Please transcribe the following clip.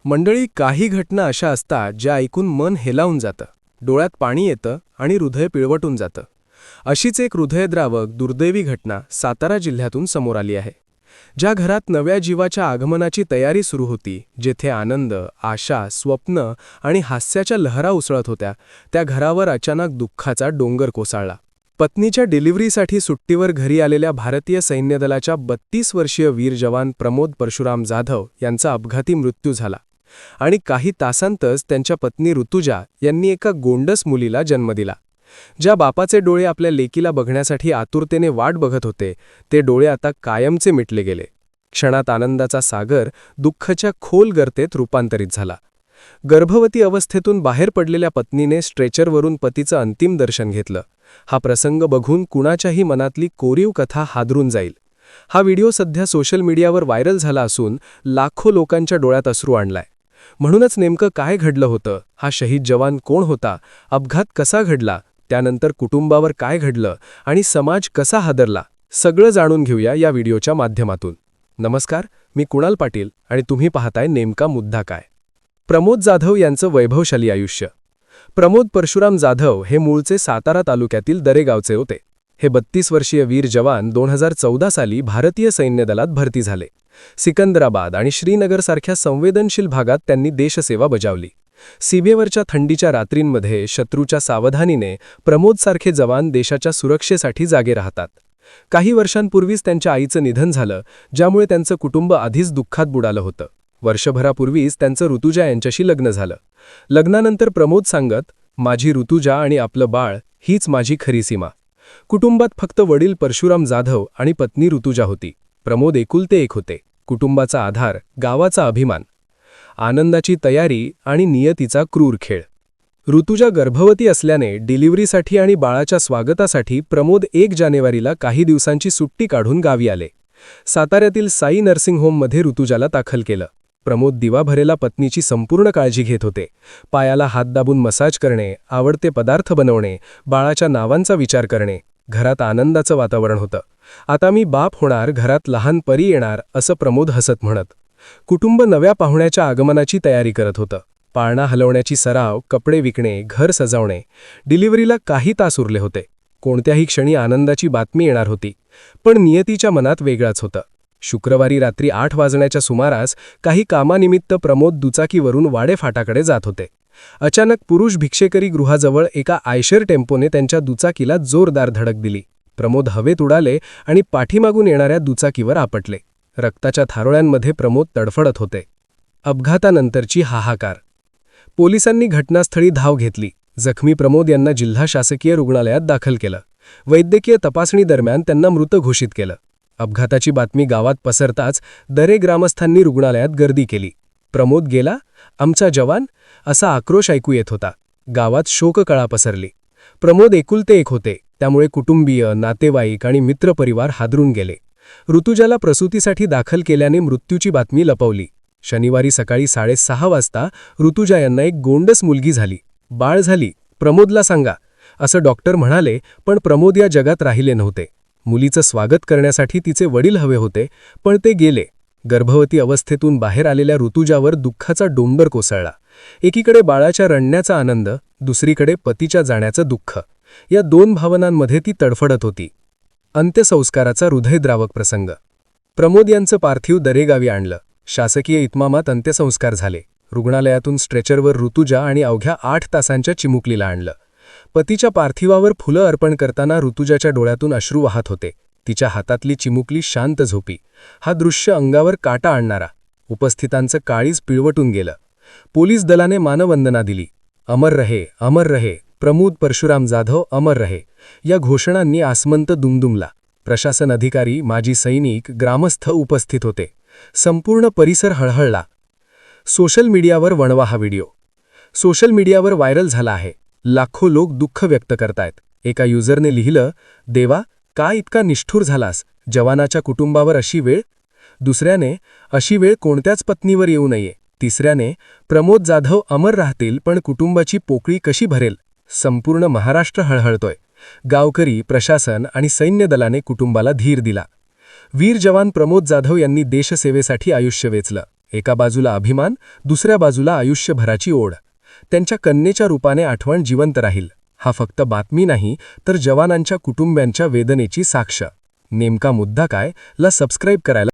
मंडळी, काही घटना अशा असतात ज्या ऐकून मन हेलावून जातं, डोळ्यात पाणी येतं आणि हृदय पिळवटून जातं. अशीच एक हृदयद्रावक दुर्दैवी घटना सातारा जिल्ह्यातून समोर आली आहे. ज्या घरात नव्या जीवाच्या आगमनाची तयारी सुरू होती, जेथे आनंद, आशा, स्वप्न आणि हास्याच्या लहरा उसळत होत्या, त्या घरावर अचानक दुःखाचा डोंगर कोसळला. पत्नीच्या डिलिव्हरीसाठी सुट्टीवर घरी आलेल्या भारतीय सैन्य दलाच्या 32 वर्षीय वीर जवान प्रमोद परशुराम जाधव यांचा अपघाती मृत्यू झाला आणि काही तासांतच त्यांच्या पत्नी ऋतुजा यांनी एका गोंडस मुलीला जन्म दिला. ज्या बापाचे डोळे आपल्या लेकीला बघण्यासाठी आतुरतेने वाट बघत होते, ते डोळे आता कायमचे मिटले गेले. क्षणात आनंदाचा सागर दुःखाच्या खोल गर्तेत रूपांतरित झाला. गर्भवती अवस्थेतून बाहेर पडलेल्या पत्नीने स्ट्रेचरवरून पतीचं अंतिम दर्शन घेतलं. हा प्रसंग बघून कुणाच्याही मनातली कोरीव कथा हादरून जाईल. हा व्हिडिओ सध्या सोशल मीडियावर व्हायरल झाला असून लाखो लोकांच्या डोळ्यात अश्रू आणलाय. म्हणूनच नेमकं काय घडलं होतं, हा शहीद जवान कोण होता, अपघात कसा घडला, त्यानंतर कुटुंबावर काय घडलं आणि समाज कसा हादरला, सगळं जाणून घेऊया या व्हिडिओच्या माध्यमातून. नमस्कार, मी कुणाल पाटील आणि तुम्ही पाहताय नेमका मुद्दा काय. प्रमोद जाधव यांचं वैभवशाली आयुष्य. प्रमोद परशुराम जाधव हे मूळचे सातारा तालुक्यातील दरेगावचे होते. हे 32 वर्षीय वीर जवान 2014 साली भारतीय सैन्य दलात भरती झाले. सिकंदराबाद आणि श्रीनगरसारख्या संवेदनशील भागात त्यांनी देशसेवा बजावली. सीमेवरच्या थंडीच्या रात्रींमध्ये शत्रूच्या सावधानीने प्रमोदसारखे जवान देशाच्या सुरक्षेसाठी जागे राहतात. काही वर्षांपूर्वीच त्यांच्या आईचं निधन झालं, ज्यामुळे त्यांचं कुटुंब आधीच दुःखात बुडालं होतं. वर्षभरापूर्वीच त्यांचं ऋतुजा यांच्याशी लग्न झालं. लग्नानंतर प्रमोद सांगत, माझी ऋतुजा आणि आपलं बाळ हीच माझी खरी सीमा. कुटुंबात फक्त वडील परशुराम जाधव आणि पत्नी ऋतुजा होती. प्रमोद एकुलते एक होते. कुटुंबाचा आधार, गावाचा अभिमान. आनंदाची तयारी आणि नियतीचा क्रूर खेळ. ऋतुजा गर्भवती असल्याने डिलिव्हरीसाठी आणि बाळाच्या स्वागतासाठी प्रमोद 1 जानेवारीला काही दिवसांची सुट्टी काढून गावी आले. साताऱ्यातील साई नर्सिंग होममध्ये ऋतुजाला दाखल केलं. प्रमोद दिवा भरेला पत्नीची संपूर्ण काळजी घेत होते. पायाला हात दाबून मसाज करणे, आवडते पदार्थ बनवणे, बाळाच्या नावांचा विचार करणे. घरात आनंदाचं वातावरण होतं. आता मी बाप होणार, घरात लहान परी येणार, असं प्रमोद हसत म्हणत. कुटुंब नव्या पाहुण्याच्या आगमनाची तयारी करत होतं. पाळणा हलवण्याची सराव, कपडे विकणे, घर सजावणे. डिलिव्हरीला काही तास उरले होते. कोणत्याही क्षणी आनंदाची बातमी येणार होती. पण नियतीच्या मनात वेगळाच होतं. शुक्रवारी रात्री 8 वाजण्याच्या सुमारास काही कामानिमित्त प्रमोद दुचाकीवरून वाडे फाटाकडे जात होते. अचानक पुरुष भिक्षेकरी गृहाजवळ एका आयशर टेम्पोने त्यांच्या दुचाकीला जोरदार धडक दिली. प्रमोद हवेत उडाले आणि पाठीमागून येणाऱ्या दुचाकीवर आपटले. रक्ताच्या थारोळ्यांमध्ये प्रमोद तडफडत होते. अपघातानंतरची हाहाकार. पोलिसांनी घटनास्थळी धाव घेतली. जखमी प्रमोद यांना जिल्हा शासकीय रुग्णालयात दाखल केलं. वैद्यकीय तपासणी दरम्यान त्यांना मृत घोषित केलं. अपघाताची बातमी गावात पसरताच दरे ग्रामस्थांनी रुग्णालयात गर्दी केली. प्रमोद गेला, आमचा जवान, असा आक्रोश ऐकू येत होता. गावात शोककळा पसरली. प्रमोद एकुलते एक होते, त्यामुळे कुटुंबीय, नातेवाईक आणि मित्रपरिवार हादरून गेले. ऋतुजाला प्रसूतीसाठी दाखल केल्याने मृत्यूची बातमी लपवली. शनिवारी सकाळी 6:30 वाजता ऋतुजा यांना एक गोंडस मुलगी झाली. बाळ झाली, प्रमोदला सांगा, असं डॉक्टर म्हणाले. पण प्रमोद या जगात राहिले नव्हते. मुलीचं स्वागत करण्यासाठी तिचे वडील हवे होते, पण ते गेले. गर्भवती अवस्थेतून बाहेर आलेल्या ऋतुजावर दुःखाचा डोंगर कोसळला. एकीकडे बाळाच्या रडण्याचा आनंद, दुसरीकडे पतीच्या जाण्याचं दुःख. या 2 भावनांमध्ये ती तडफडत होती. अंत्यसंस्काराचा हृदयद्रावक प्रसंग. प्रमोद यांचं पार्थिव दरेगावी आणलं. शासकीय इतमामात अंत्यसंस्कार झाले. रुग्णालयातून स्ट्रेचरवर ऋतुजा आणि अवघ्या 8 तासांच्या चिमुकलीला आणलं. पतीच्या पार्थिवावर फुलं अर्पण करताना ऋतुजाच्या डोळ्यातून अश्रू वाहत होते. तिच्या हातातली चिमुकली शांत झोपी. हा दृश्य अंगावर काटा आणणारा. उपस्थितांचं काळीज पिळवटून गेलं. पोलीस दलाने मानवंदना दिली. अमर रहे, प्रमोद परशुराम जाधव अमर रहे, या घोषणांनी आसमंत दुमदुमला. प्रशासन अधिकारी, माजी सैनिक, ग्रामस्थ उपस्थित होते. संपूर्ण परिसर हळहळला. सोशल मीडियावर वणवा हा व्हिडिओ. सोशल मीडियावर व्हायरल झाला आहे. लाखो लोक दुःख व्यक्त करतायत. एका युजरने लिहिलं, देवा, का इतका निष्ठुर झालास, जवानाच्या कुटुंबावर अशी वेळ. दुसऱ्याने, अशी वेळ कोणत्याच पत्नीवर येऊ नये. तिसऱ्याने, प्रमोद जाधव अमर राहतील, पण कुटुंबाची पोकळी कशी भरेल. संपूर्ण महाराष्ट्र हळहळतोय. गावकरी, प्रशासन आणि सैन्य दलाने कुटुंबाला धीर दिला. वीर जवान प्रमोद जाधव यांनी देशसेवेसाठी आयुष्य वेचलं. एका बाजूला अभिमान, दुसऱ्या बाजूला आयुष्यभराची ओढ. त्यांच्या कन्येच्या रूपाने आठवण जिवंत राहील. हा फक्त बातमी नाही, तर जवानांच्या कुटुंबियांच्या वेदनेची साक्ष. नेमका मुद्दा काय? ला सबस्क्राईब करायला